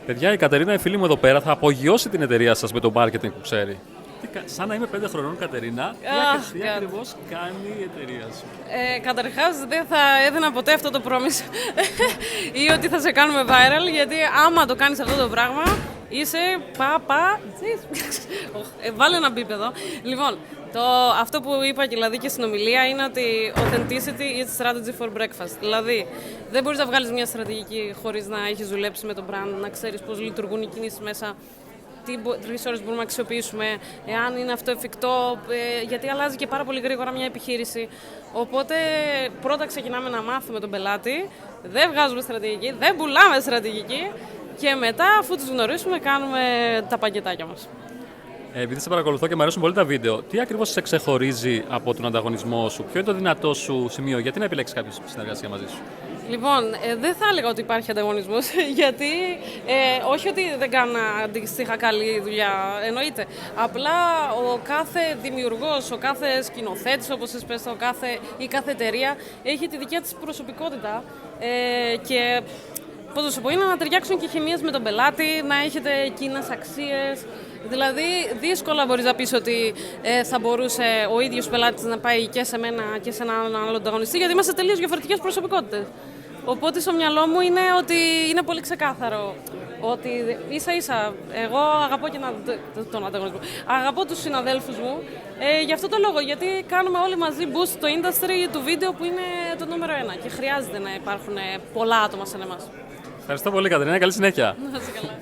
Παιδιά, η Κατερίνα, η φίλη μου εδώ πέρα, θα απογειώσει την εταιρεία σας με το marketing που ξέρει. Σαν να είμαι 5 χρονών, Κατερίνα, τι ακριβώς κάνει η εταιρεία σου? Καταρχάς, δεν θα έδινα ποτέ αυτό το promise ή ότι θα σε κάνουμε viral, γιατί άμα το κάνεις αυτό το πράγμα, είσαι βάλε ένα μπίπ εδώ. Λοιπόν, αυτό που είπα δηλαδή και στην ομιλία είναι ότι authenticity is strategy for breakfast. Δηλαδή, δεν μπορείς να βγάλεις μια στρατηγική χωρίς να έχεις δουλέψει με το brand, να ξέρεις πώς λειτουργούν οι κινήσεις μέσα, τι resources μπορούμε να αξιοποιήσουμε, εάν είναι αυτό εφικτό, γιατί αλλάζει και πάρα πολύ γρήγορα μια επιχείρηση. Οπότε πρώτα ξεκινάμε να μάθουμε τον πελάτη, δεν βγάζουμε στρατηγική, δεν πουλάμε στρατηγική και μετά, αφού τους γνωρίσουμε, κάνουμε τα πακετάκια μας. Επειδή σε παρακολουθώ και μου αρέσουν πολύ τα βίντεο, τι ακριβώς σε ξεχωρίζει από τον ανταγωνισμό σου, ποιο είναι το δυνατό σου σημείο, γιατί να επιλέξεις κάποιο συνεργασία μαζί σου? Λοιπόν, δεν θα έλεγα ότι υπάρχει ανταγωνισμός, γιατί όχι ότι δεν κάνω αντίστοιχα καλή δουλειά, εννοείται. Απλά ο κάθε δημιουργός, ο κάθε σκηνοθέτης, όπως είπες, η κάθε εταιρεία έχει τη δικιά της προσωπικότητα και πώς θα σου πω, είναι να ταιριάξουν και χημίες με τον πελάτη, να έχετε κοινές αξίες. Δηλαδή, δύσκολα μπορείς να πεις ότι θα μπορούσε ο ίδιος πελάτης να πάει και σε μένα και σε έναν άλλο ανταγωνιστή, γιατί είμαστε τελείως διαφορετικές προσωπικότητες. Οπότε στο μυαλό μου είναι ότι είναι πολύ ξεκάθαρο ότι ίσα-ίσα εγώ αγαπώ και τον ανταγωνισμό. Αγαπώ τους συναδέλφους μου γι' αυτό το λόγο, γιατί κάνουμε όλοι μαζί boost το industry του βίντεο που είναι το νούμερο 1 και χρειάζεται να υπάρχουν πολλά άτομα σαν εμάς. Ευχαριστώ πολύ, Κατερίνα. Καλή συνέχεια. Να είσαι καλά.